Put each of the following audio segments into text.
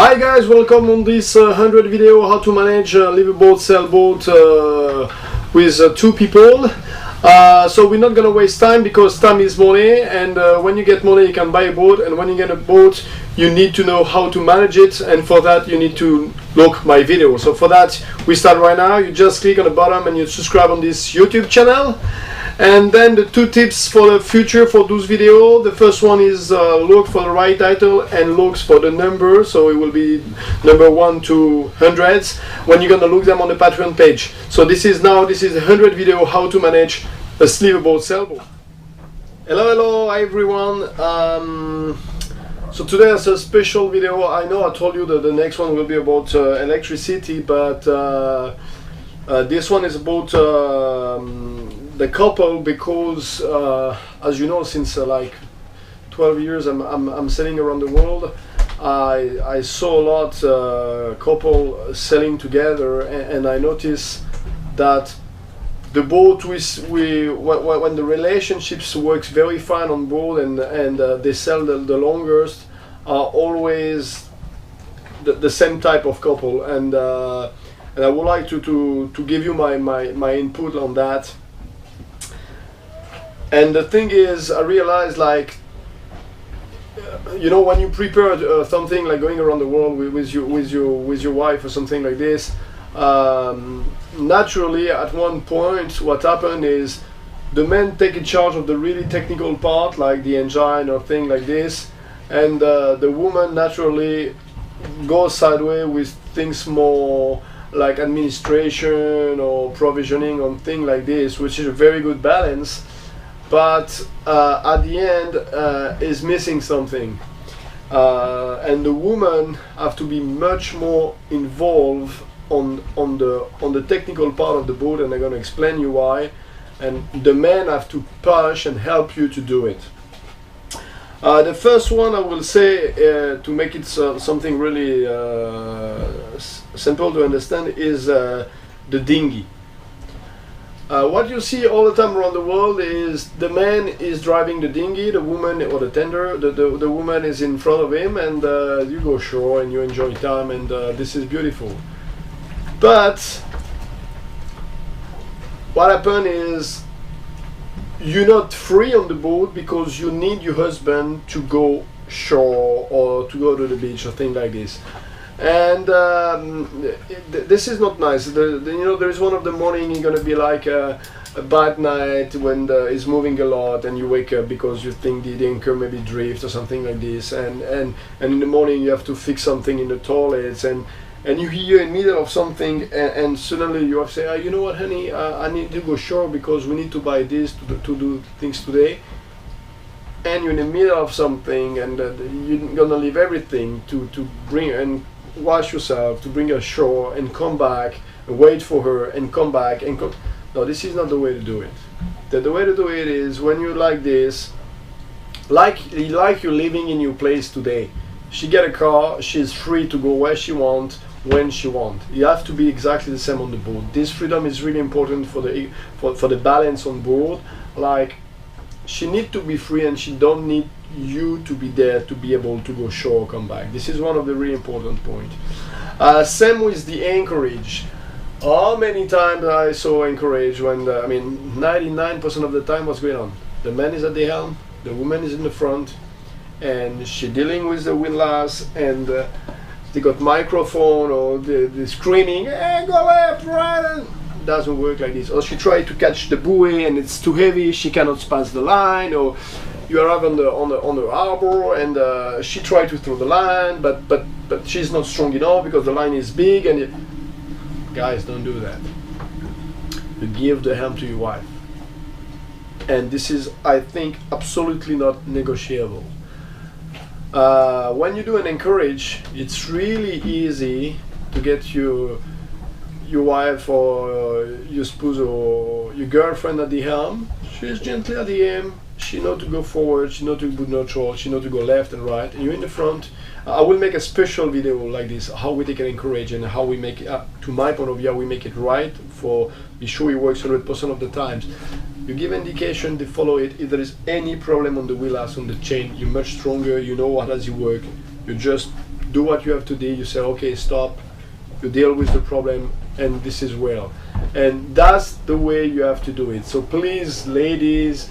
Hi guys, welcome on this 100 video how to manage a liveaboat sailboat with two people. So we're not gonna waste time because time is money, and when you get money you can buy a boat, and when you get a boat you need to know how to manage it, and for that you need to look my video. So for that we start right now. You just click on the bottom and you subscribe on this YouTube channel. And then the two tips for the future for those videos. The first one is look for the right title and looks for the number, so it will be number 1 to hundreds when you're gonna look them on the Patreon page. So this is 100 video how to manage a liveaboat sailboat. Hello, hi everyone. So today is a special video. I know I told you that the next one will be about electricity, but this one is about the couple, because as you know, since like 12 years I'm sailing around the world. I saw a lot couple sailing together, and I noticed that the boat when the relationships works very fine on board and they sail the longest are always the same type of couple, and I would like to give you my input on that. And the thing is, I realized, like, you know, when you prepare something like going around the world with your wife or something like this, naturally at one point what happened is the men take in charge of the really technical part, like the engine or thing like this, and the woman naturally goes sideways with things more like administration or provisioning on things like this, which is a very good balance. But at the end is missing something, and the woman have to be much more involved on the technical part of the boat, and I'm going to explain you why. And the men have to push and help you to do it. The first one I will say, to make it something really simple to understand, is the dinghy. What you see all the time around the world is the man is driving the dinghy, the woman or the tender, the woman is in front of him, and you go shore and you enjoy time, and this is beautiful. But what happened is you're not free on the boat because you need your husband to go shore or to go to the beach or things like this. And this is not nice. You know, there is one of the morning you're gonna be like a bad night when it's moving a lot, and you wake up because you think the anchor maybe drift or something like this, and in the morning you have to fix something in the toilets, and you hear in the middle of something, and suddenly you have to say, oh, you know what, honey, I need to go shore because we need to buy this to do things today. And you're in the middle of something, and you're gonna leave everything to bring and wash yourself, to bring her ashore and come back and wait for her and come back and come. No, this is not the way to do it. The way to do it is when you're like this, like you're living in your place today. She get a car, she's free to go where she wants, when she wants. You have to be exactly the same on the board. This freedom is really important for the balance on board. Like, she need to be free, and she don't need you to be there to be able to go shore or come back. This is one of the really important points. Same with the anchorage. How many times I saw anchorage when 99% of the time what's going on? The man is at the helm, the woman is in the front, and she dealing with the windlass, and they got microphone or the screaming, hey, go left, right. Doesn't work like this. Or she tried to catch the buoy and it's too heavy, she cannot pass the line, or you arrive on the harbor and she tried to throw the line, but she's not strong enough because the line is big, and guys, don't do that. You give the helm to your wife, and this is, I think, absolutely not negotiable. When you do an anchorage, it's really easy to get your wife or your spouse or your girlfriend at the helm. She's gently at the helm. She know to go forward, she know to put neutral, she know to go left and right, and you're in the front. I will make a special video like this, how we take an anchorage and how we make it, to my point of view, how we make it right, for be sure it works 100% of the times. You give indication, they follow it. If there is any problem on the wheelhouse, on the chain, you're much stronger, you know how does it work. You just do what you have to do. You say, okay, stop. You deal with the problem, and this is well. And that's the way you have to do it. So please, ladies,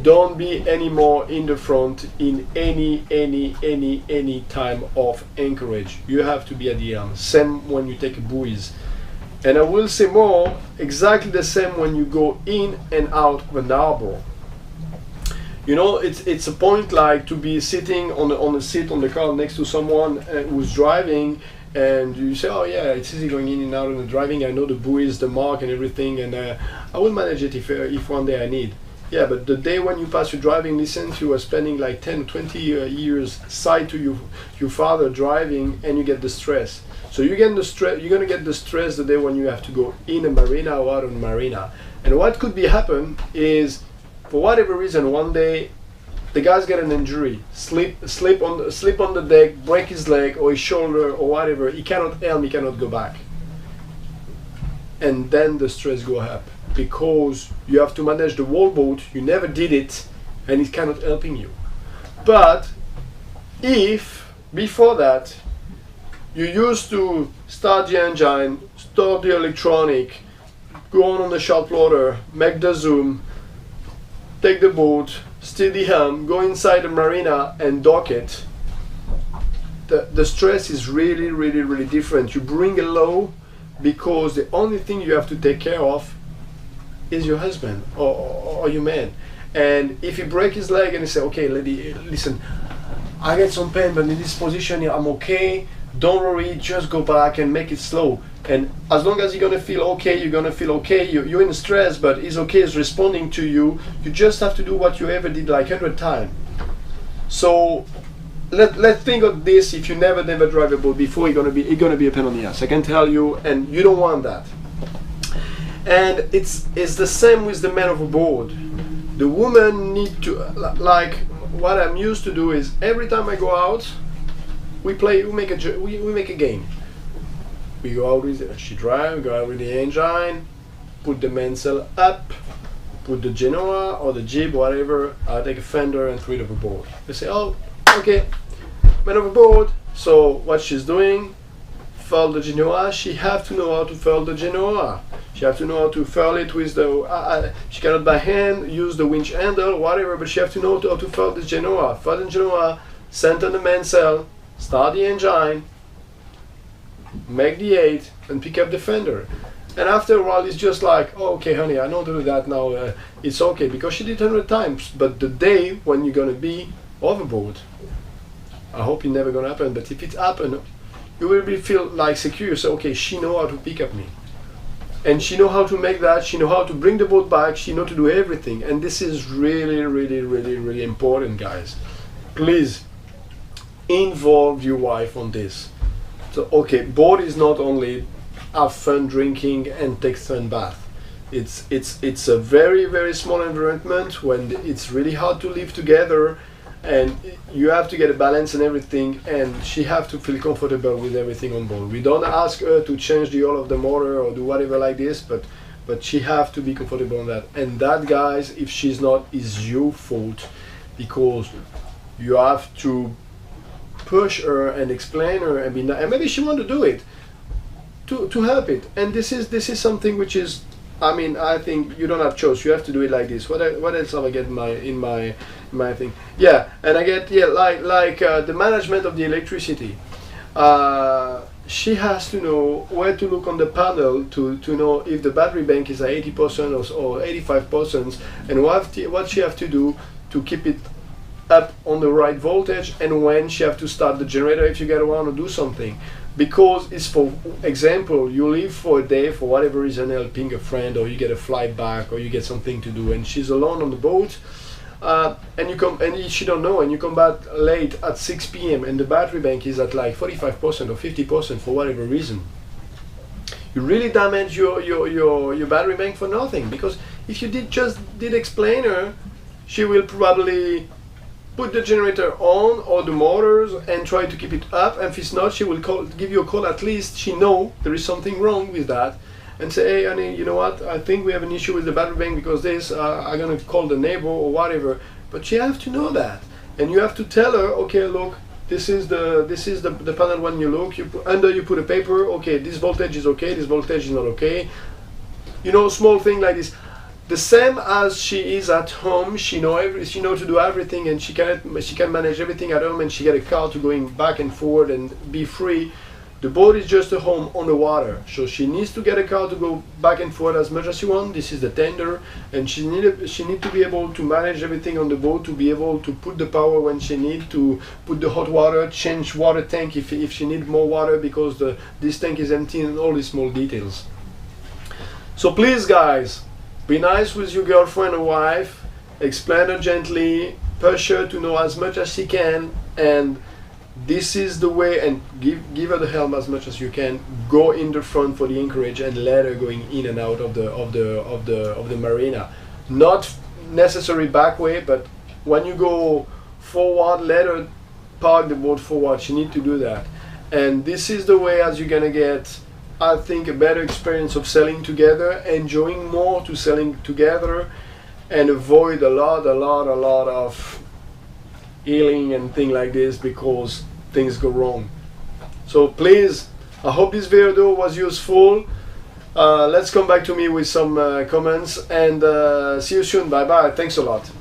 don't be anymore in the front in any time of anchorage. You have to be at the helm. Same when you take a buoys. And I will say more, exactly the same when you go in and out of an harbor. You know, it's a point like to be sitting on a seat on the car next to someone who's driving, and you say, oh yeah, it's easy going in and out of the driving. I know the buoys, the mark and everything, and I will manage it if one day I need. Yeah, but the day when you pass your driving license, you are spending like 10 20 years side to your father driving, and you get the stress. So you're gonna get the stress the day when you have to go in a marina or out of a marina. And what could be happen is, for whatever reason, one day the guy's got an injury, slip on the deck, break his leg or his shoulder or whatever. He cannot helm, he cannot go back, and then the stress go up because you have to manage the whole boat. You never did it, and it's cannot helping you. But if before that you used to start the engine, start the electronic, go on the sharp water, make the zoom, take the boat, steer the helm, go inside the marina and dock it, the stress is really different. You bring a low because the only thing you have to take care of is your husband or your man. And if he break his leg and he say, okay lady, listen, I get some pain, but in this position I'm okay, don't worry, just go back and make it slow. And as long as you're gonna feel okay, you're gonna feel okay. You're in stress, but he's okay, he's responding to you. You just have to do what you ever did like 100 times. So let's think of this. If you never drive a boat before, it's gonna be a pain on the ass, I can tell you, and you don't want that. And it's the same with the man overboard. The woman need to, like what I'm used to do is every time I go out, we make a game. We go out with she drive, go out with the engine, put the mainsail up, put the Genoa or the jib, whatever. I take a fender and throw it overboard. They say, oh, okay, man overboard. So what she's doing, furl the Genoa. She have to know how to furl the Genoa. She have to know how to furl it with the. She cannot by hand use the winch handle, whatever. But she have to know how to furl the Genoa. Furl the Genoa, center the mainsail, start the engine, make the 8 and pick up the fender. And after a while it's just like, oh, okay honey, I know how to do that now, it's okay, because she did 100 times. But the day when you're gonna be overboard, I hope it never gonna happen, but if it happen, you will feel like secure. So okay, she know how to pick up me, and she know how to make that, she know how to bring the boat back, she know to do everything. And this is really important, guys. Please involve your wife on this. So okay, boat is not only have fun drinking and take fun bath. It's a very small environment when it's really hard to live together, and you have to get a balance and everything, and she have to feel comfortable with everything on board. We don't ask her to change the oil of the motor or do whatever like this, but she have to be comfortable on that. And that, guys, if she's not, is your fault, because you have to push her and explain her and and maybe she want to do it to help it. And this is something which is, I mean, I think you don't have choice, you have to do it like this. What else have I get in my thing? Yeah, and I get, yeah, like the management of the electricity. She has to know where to look on the panel to know if the battery bank is at 80% or 85%, and what she have to do to keep it up on the right voltage, and when she have to start the generator if you get around to do something. Because it's, for example, you leave for a day for whatever reason, helping a friend, or you get a flight back, or you get something to do, and she's alone on the boat, and you come and she don't know, and you come back late at 6 p.m. and the battery bank is at like 45% or 50% for whatever reason. You really damage your battery bank for nothing. Because if you just did explain her, she will probably put the generator on or the motors and try to keep it up, and if it's not, she will give you a call. At least she know there is something wrong with that, and say, hey honey, you know what, I think we have an issue with the battery bank because this, I'm gonna call the neighbor or whatever. But she have to know that, and you have to tell her, okay, look, this is the panel. When you look, you put a paper. Okay, this voltage is okay, this voltage is not okay. You know, small thing like this. The same as she is at home, she know to do everything, and she can manage everything at home, and she get a car to going back and forward and be free. The boat is just a home on the water, so she needs to get a car to go back and forth as much as she wants. This is the tender, and she need to be able to manage everything on the boat, to be able to put the power when she need to put the hot water, change water tank if she need more water because this tank is empty, and all these small details. So please, guys, be nice with your girlfriend or wife. Explain her gently, push her to know as much as she can, and this is the way. And give her the helm as much as you can. Go in the front for the anchorage and let her going in and out of the marina. Not necessary back way, but when you go forward, let her park the boat forward. She need to do that, and this is the way as you're gonna get, I think, a better experience of sailing together, enjoying more to sailing together, and avoid a lot of healing and things like this because things go wrong. So please, I hope this video was useful. Let's come back to me with some comments, and see you soon. Bye bye. Thanks a lot.